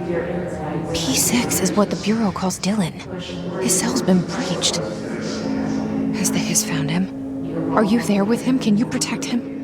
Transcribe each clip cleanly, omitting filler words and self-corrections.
T6 is what the Bureau calls Dylan. His cell's been breached. Has the Hiss found him? Are you there with him? Can you protect him?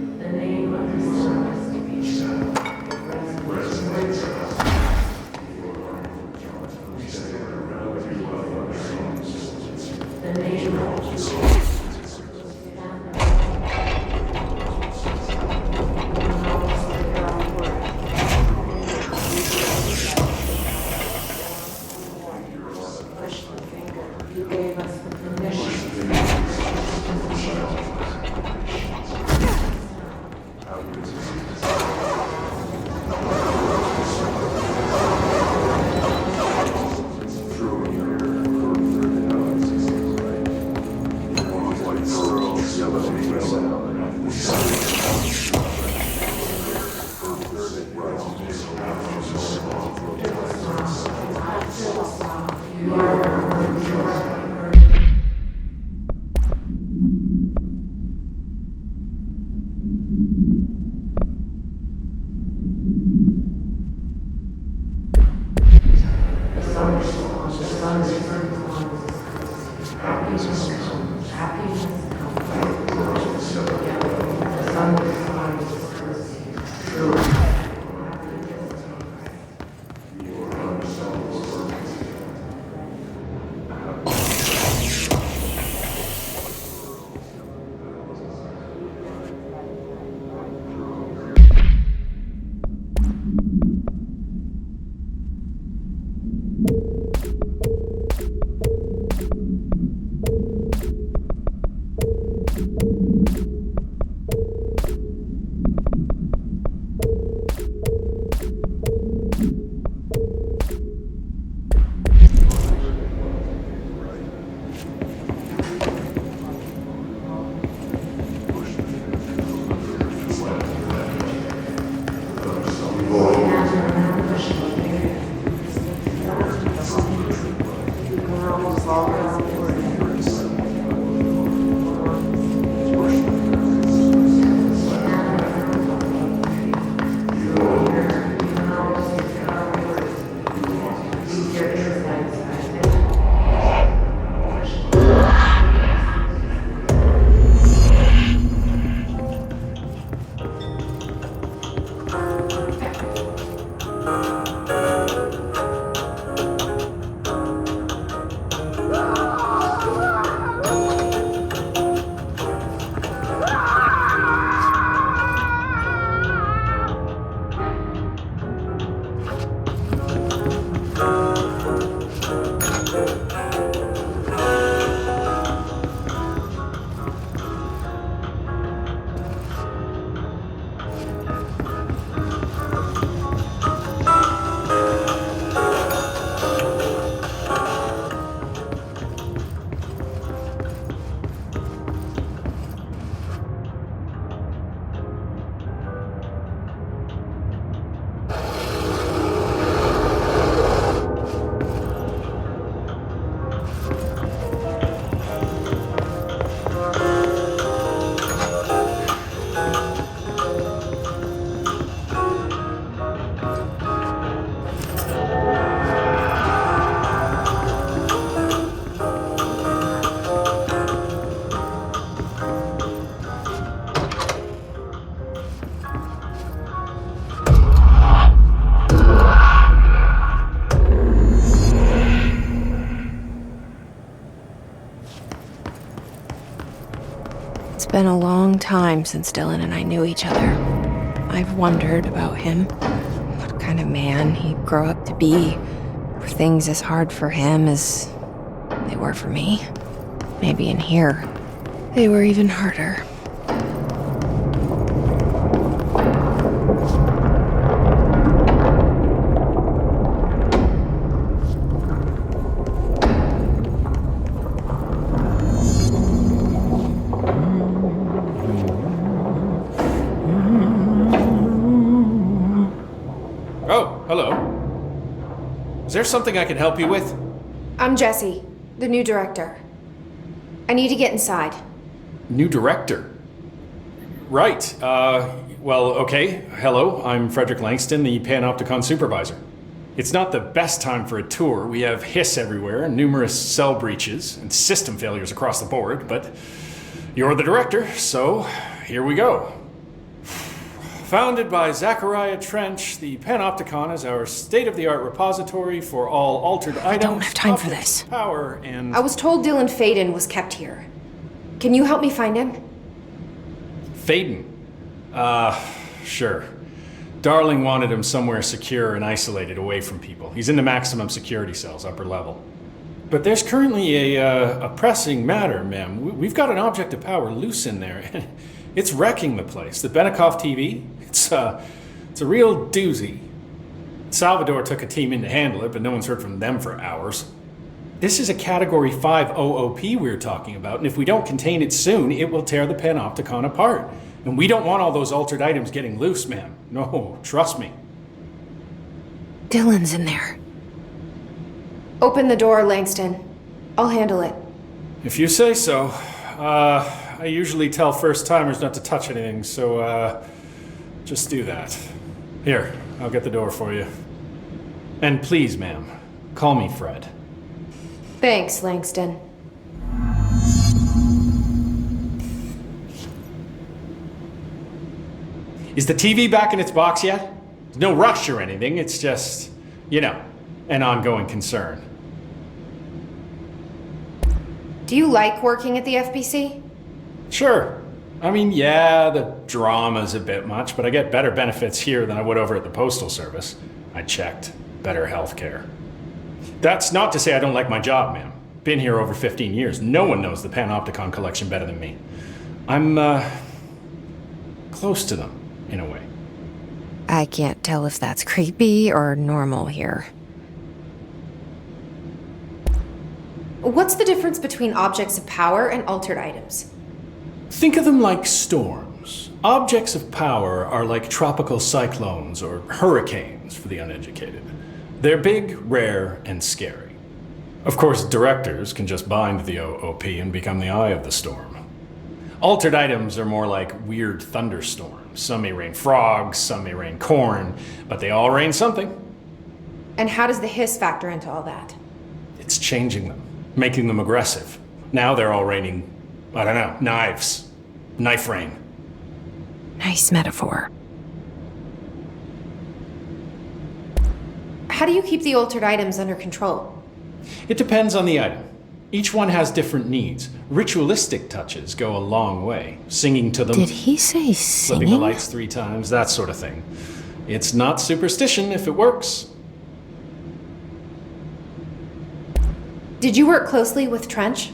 It's been a long time since Dylan and I knew each other. I've wondered about him. What kind of man he'd grow up to be. Were things as hard for him as they were for me? Maybe in here, they were even harder. Oh, hello. Is there something I can help you with? I'm Jessie, the new director. I need to get inside. New director? Right. Well, okay. Hello, I'm Frederick Langston, the Panopticon supervisor. It's not the best time for a tour. We have hiss everywhere, and numerous cell breaches, and system failures across the board, but you're the director, so here we go. Founded by Zachariah Trench, the Panopticon is our state-of-the-art repository for all altered items. I don't have time for objects, this. Power and... I was told Dylan Faden was kept here. Can you help me find him? Faden? Sure. Darling wanted him somewhere secure and isolated away from people. He's in the maximum security cells, upper level. But there's currently a pressing matter, ma'am. We've got an object of power loose in there. It's wrecking the place. The Benikoff TV, it's a real doozy. Salvador took a team in to handle it, but no one's heard from them for hours. This is a Category 5 OOP we're talking about, and if we don't contain it soon, it will tear the Panopticon apart. And we don't want all those altered items getting loose, ma'am. No, trust me. Dylan's in there. Open the door, Langston. I'll handle it. If you say so. I usually tell first-timers not to touch anything, so, just do that. Here, I'll get the door for you. And please, ma'am, call me Fred. Thanks, Langston. Is the TV back in its box yet? There's no rush or anything, it's just, an ongoing concern. Do you like working at the FBC? Sure. I mean, yeah, the drama's a bit much, but I get better benefits here than I would over at the Postal Service. I checked. Better healthcare. That's not to say I don't like my job, ma'am. Been here over 15 years. No one knows the Panopticon collection better than me. I'm, close to them, in a way. I can't tell if that's creepy or normal here. What's the difference between objects of power and altered items? Think of them like storms. Objects of power are like tropical cyclones or hurricanes for the uneducated. They're big, rare, and scary. Of course, directors can just bind the OOP and become the eye of the storm. Altered items are more like weird thunderstorms. Some may rain frogs, some may rain corn, but they all rain something. And how does the hiss factor into all that? It's changing them, making them aggressive. Now they're all raining, I don't know, knives. Knife rain. Nice metaphor. How do you keep the altered items under control? It depends on the item. Each one has different needs. Ritualistic touches go a long way. Singing to them. Did he say Flipping the singing? lights 3 times, that sort of thing. It's not superstition if it works. Did you work closely with Trench?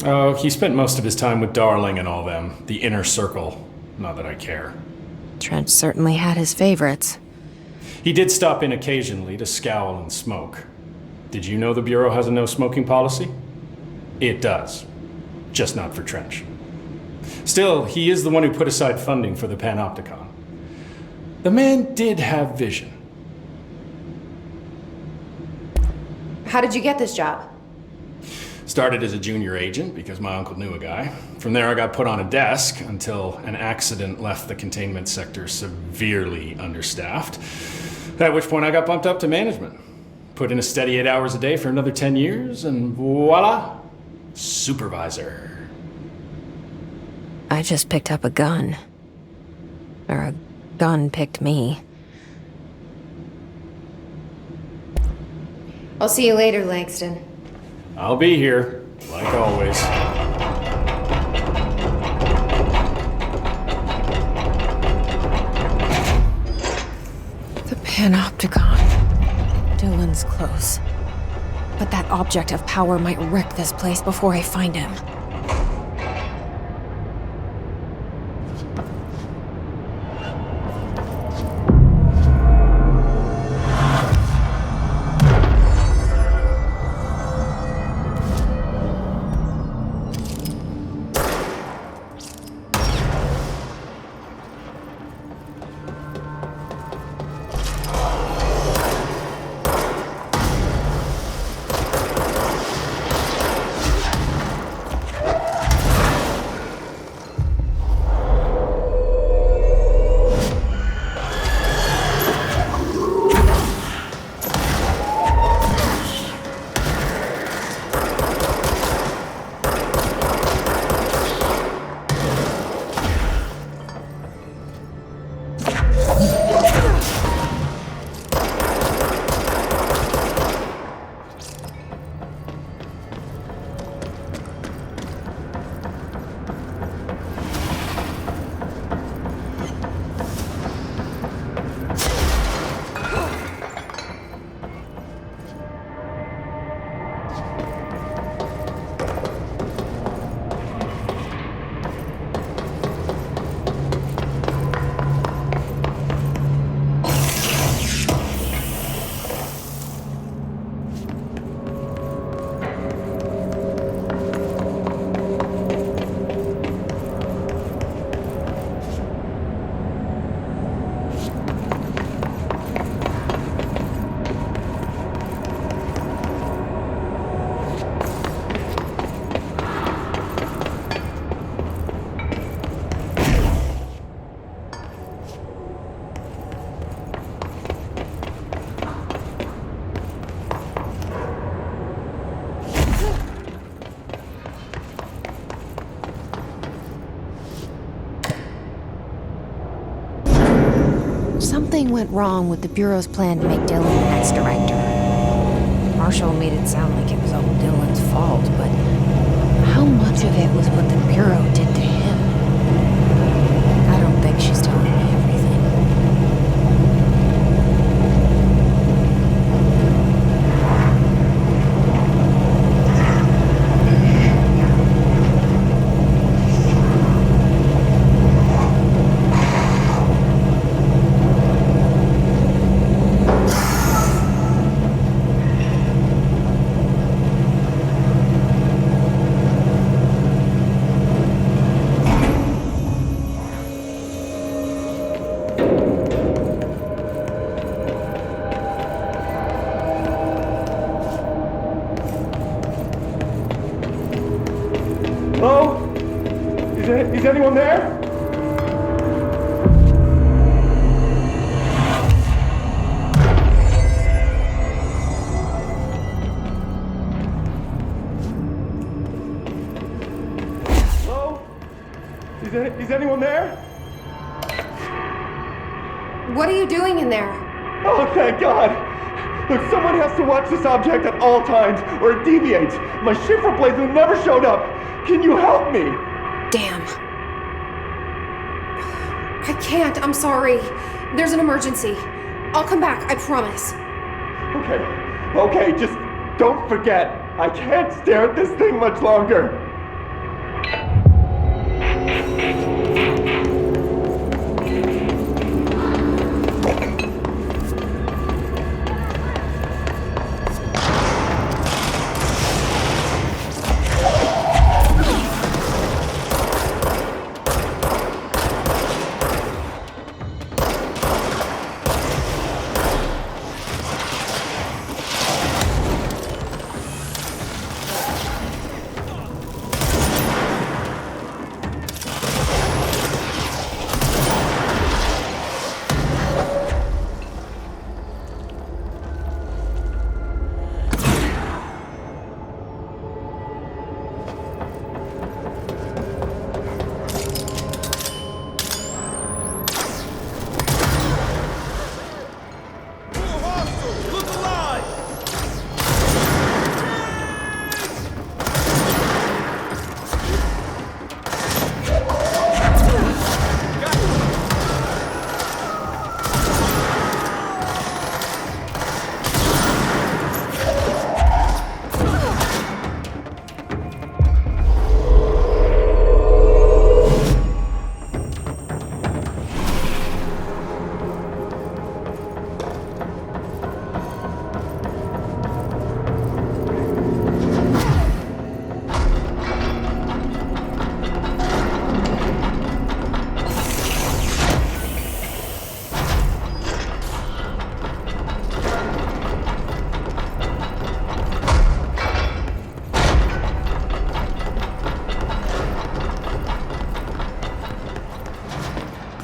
Oh, he spent most of his time with Darling and all them. The inner circle. Not that I care. Trent certainly had his favorites. He did stop in occasionally to scowl and smoke. Did you know the Bureau has a no smoking policy? It does. Just not for Trench. Still, he is the one who put aside funding for the Panopticon. The man did have vision. How did you get this job? Started as a junior agent because my uncle knew a guy. From there I got put on a desk until an accident left the containment sector severely understaffed. At which point I got bumped up to management. Put in a steady 8 hours a day for another 10 years and voila, supervisor. I just picked up a gun. Or a gun picked me. I'll see you later, Langston. I'll be here, like always. The Panopticon. Dylan's close. But that object of power might wreck this place before I find him. Something went wrong with the Bureau's plan to make Dylan the next director. Marshall made it sound like it was all Dylan's fault, but how much of it was what the Bureau did to him? I don't think she's telling me everything. Hello? Is anyone there? Hello? Is anyone there? What are you doing in there? Oh, thank God! Look, someone has to watch this object at all times, or it deviates. My shifter playthrough never showed up. Can you help me? Damn. I can't, I'm sorry. There's an emergency. I'll come back, I promise. Okay, just don't forget. I can't stare at this thing much longer.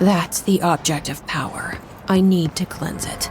That's the object of power. I need to cleanse it.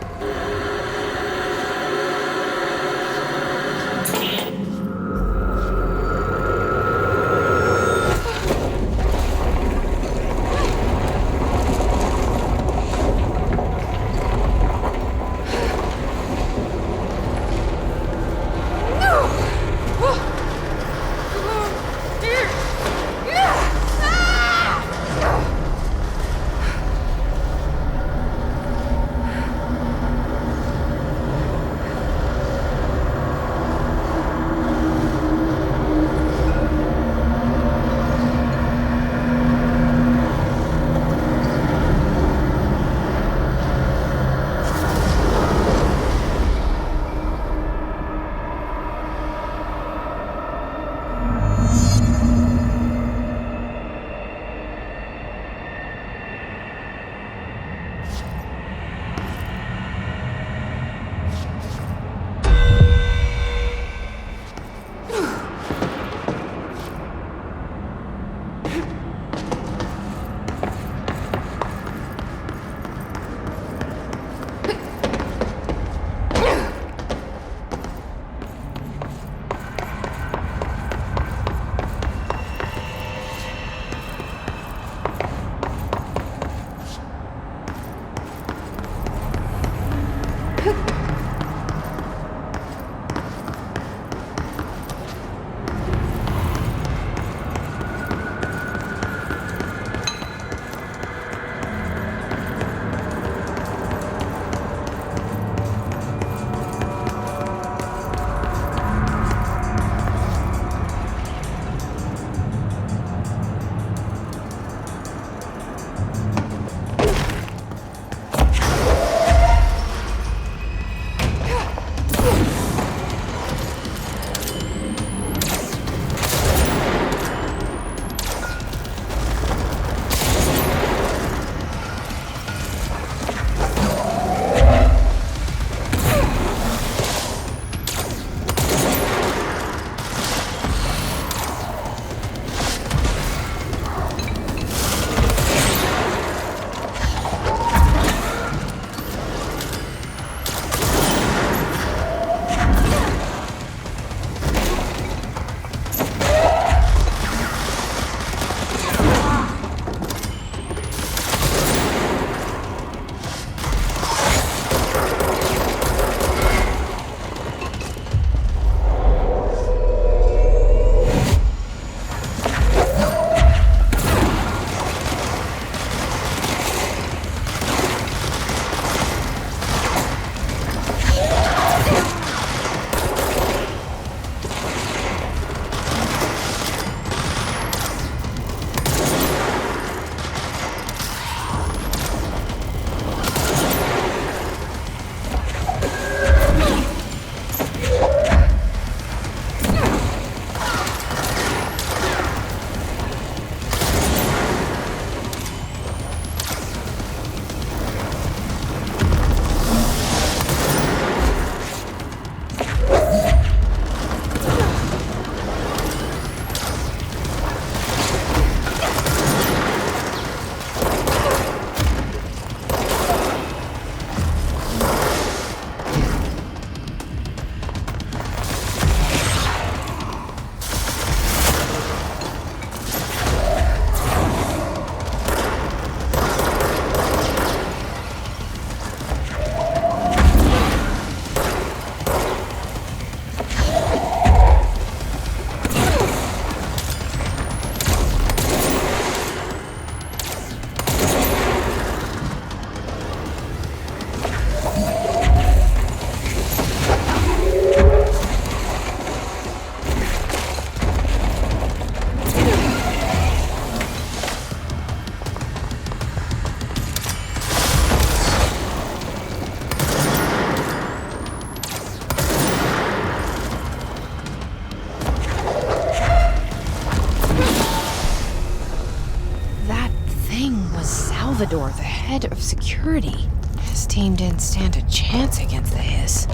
Salvador, the head of security. His team didn't stand a chance against the Hiss.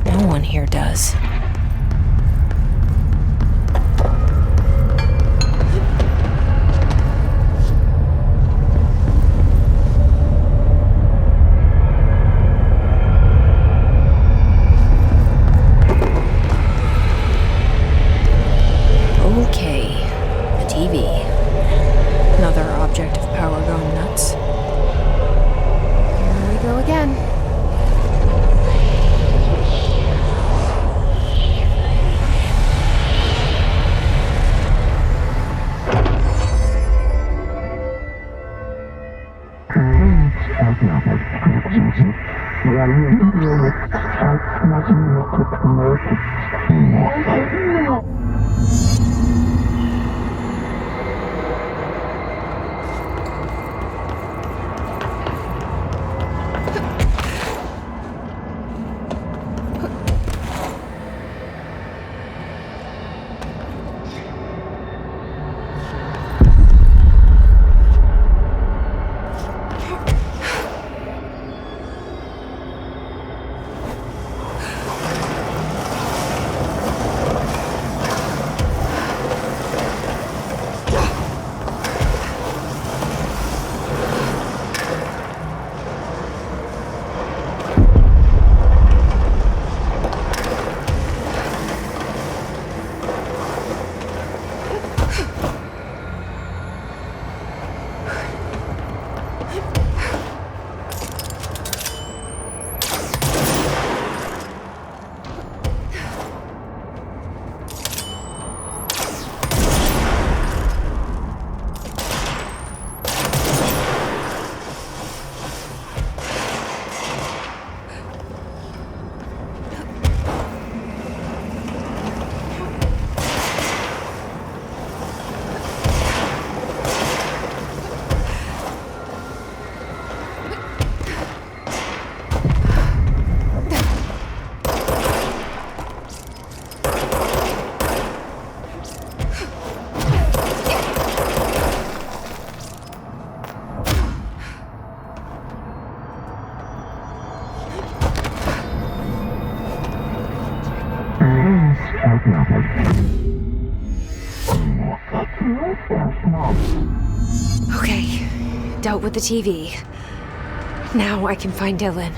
No one here does. Okay, the TV. Another object of power going nuts. Here we go again. Okay, dealt with the TV. Now I can find Dylan.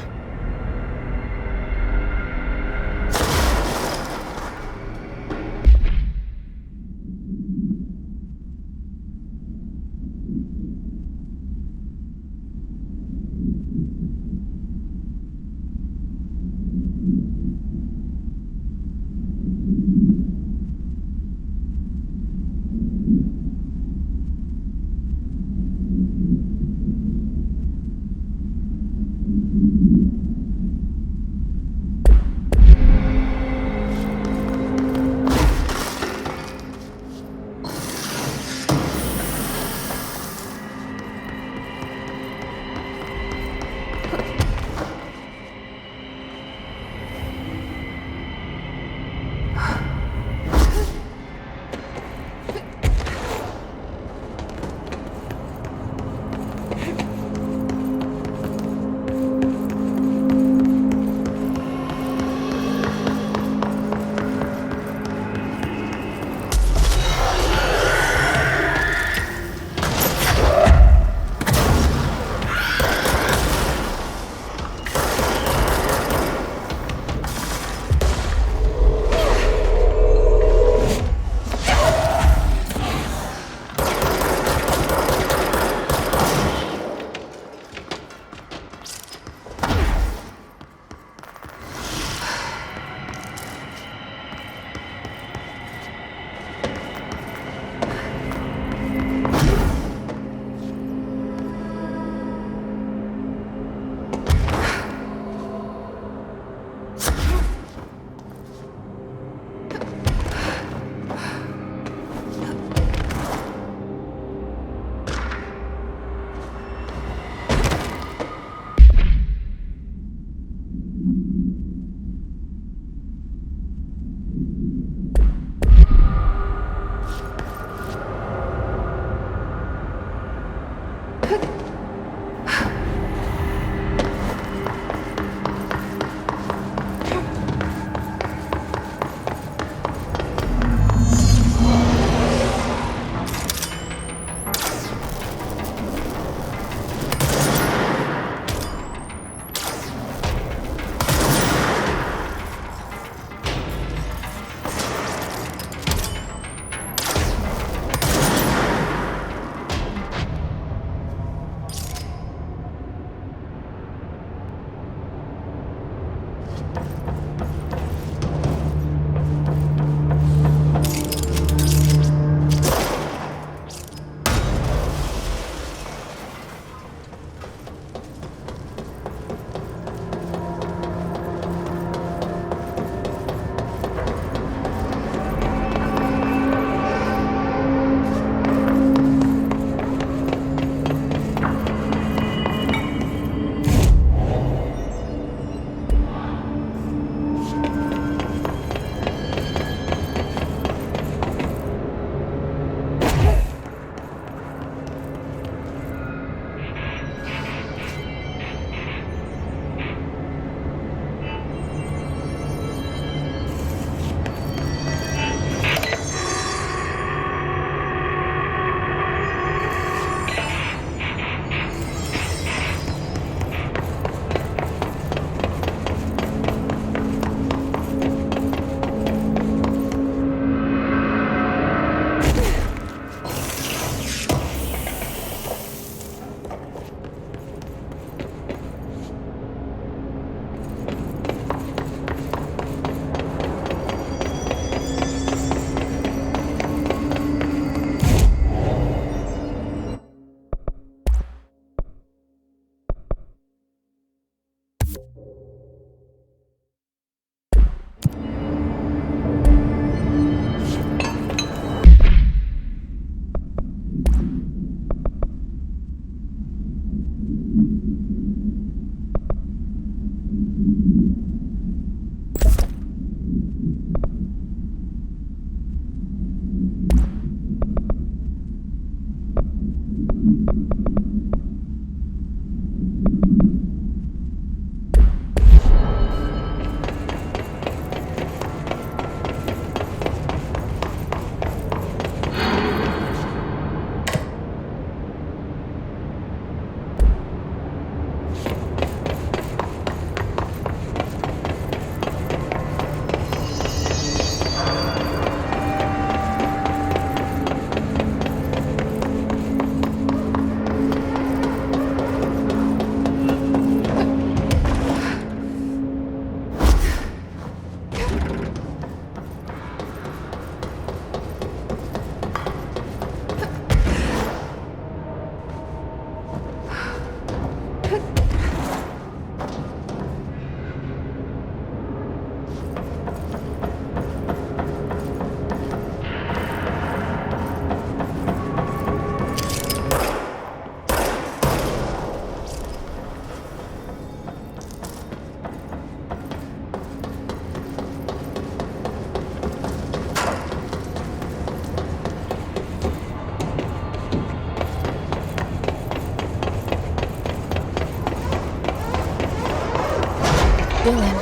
Dylan.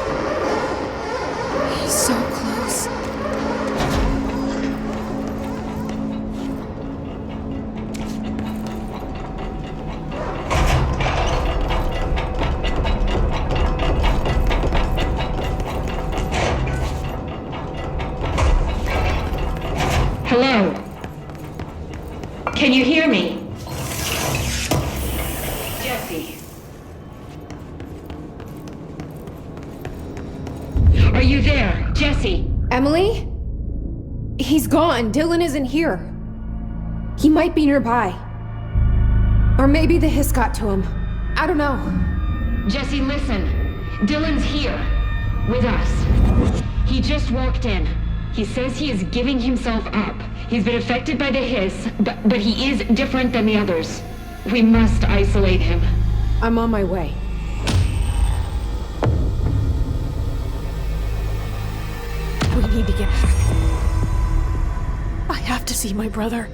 He's so close. Hello? Can you hear me? Jesse. Are you there, Jesse? Emily? He's gone. Dylan isn't here. He might be nearby. Or maybe the hiss got to him. I don't know. Jesse, listen. Dylan's here. With us. He just walked in. He says he is giving himself up. He's been affected by the hiss, but he is different than the others. We must isolate him. I'm on my way. We need to get back. I have to see my brother.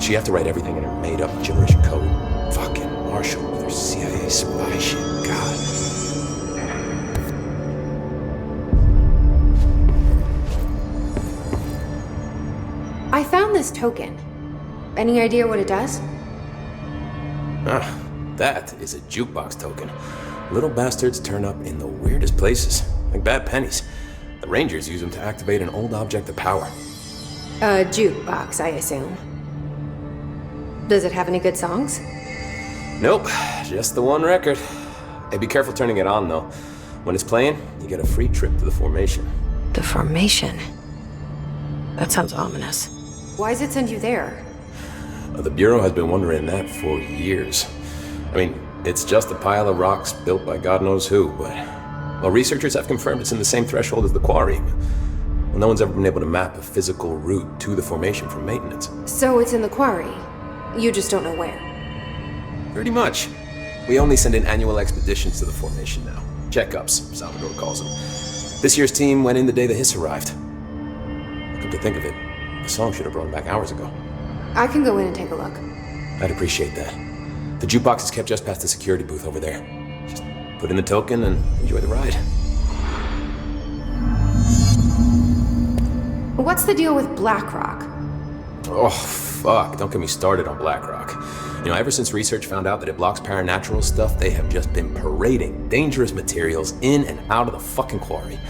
She have to write everything in her made-up gibberish code. Fucking Marshall with her CIA spy shit. God. I found this token. Any idea what it does? Ah, that is a jukebox token. Little bastards turn up in the weirdest places, like bad pennies. The Rangers use them to activate an old object of power. A jukebox, I assume. Does it have any good songs? Nope, just the one record. Hey, be careful turning it on, though. When it's playing, you get a free trip to the formation. The formation? That sounds ominous. Why does it send you there? The Bureau has been wondering that for years. I mean, it's just a pile of rocks built by God knows who, but... Well, researchers have confirmed it's in the same threshold as the quarry. Well, no one's ever been able to map a physical route to the formation from maintenance. So it's in the quarry. You just don't know where. Pretty much. We only send in annual expeditions to the formation now. Checkups, Salvador calls them. This year's team went in the day the hiss arrived. Come to think of it, the song should have brought him back hours ago. I can go in and take a look. I'd appreciate that. The jukebox is kept just past the security booth over there. Just put in the token and enjoy the ride. What's the deal with BlackRock? Oh, fuck. Don't get me started on BlackRock. You know, ever since research found out that it blocks paranatural stuff, they have just been parading dangerous materials in and out of the fucking quarry.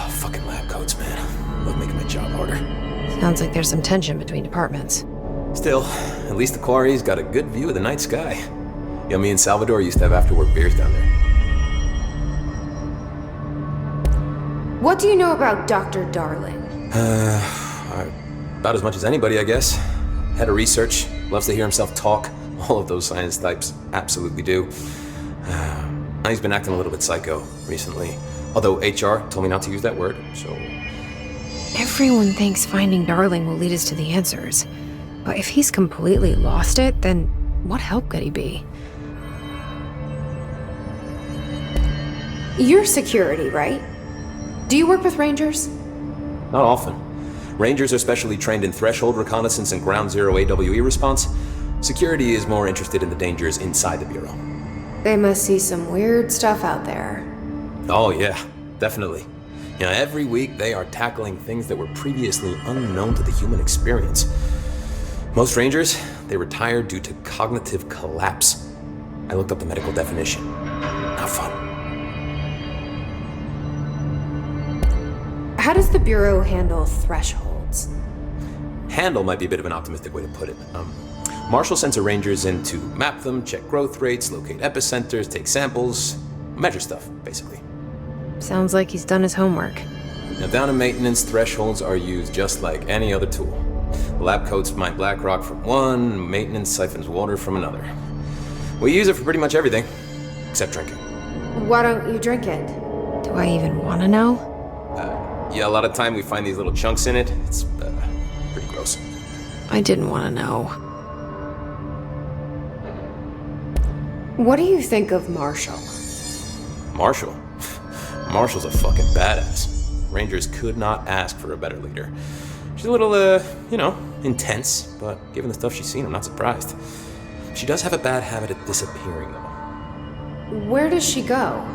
Fucking lab coats, man. Love making my job harder. Sounds like there's some tension between departments. Still, at least the quarry's got a good view of the night sky. You know, me and Salvador used to have after-work beers down there. What do you know about Dr. Darling? About as much as anybody, I guess. Head of research, loves to hear himself talk. All of those science types absolutely do. He's been acting a little bit psycho recently. Although HR told me not to use that word, so... Everyone thinks finding Darling will lead us to the answers. But if he's completely lost it, then what help could he be? You're security, right? Do you work with Rangers? Not often. Rangers are specially trained in threshold reconnaissance and ground zero AWE response. Security is more interested in the dangers inside the Bureau. They must see some weird stuff out there. Oh yeah, definitely. You know, every week they are tackling things that were previously unknown to the human experience. Most Rangers, they retire due to cognitive collapse. I looked up the medical definition. Not fun. How does the Bureau handle thresholds? Handle might be a bit of an optimistic way to put it. Marshall sends her Rangers in to map them, check growth rates, locate epicenters, take samples, measure stuff, basically. Sounds like he's done his homework. Now down in maintenance, thresholds are used just like any other tool. The lab coats mine black rock from one, maintenance siphons water from another. We use it for pretty much everything, except drinking. Why don't you drink it? Do I even want to know? Yeah, a lot of time we find these little chunks in it. It's pretty gross. I didn't want to know. What do you think of Marshall? Marshall? Marshall's a fucking badass. Rangers could not ask for a better leader. She's a little, intense, but given the stuff she's seen, I'm not surprised. She does have a bad habit of disappearing, though. Where does she go?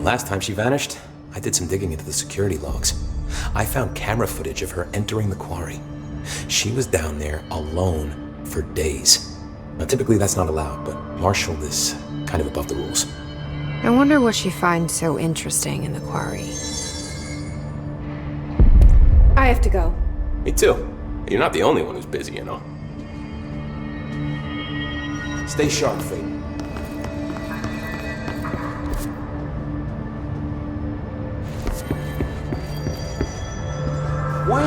Last time she vanished, I did some digging into the security logs. I found camera footage of her entering the quarry. She was down there alone for days. Now, typically that's not allowed, but Marshall is kind of above the rules. I wonder what she finds so interesting in the quarry. I have to go. Me too. You're not the only one who's busy, you know. Stay sharp, Fate. Why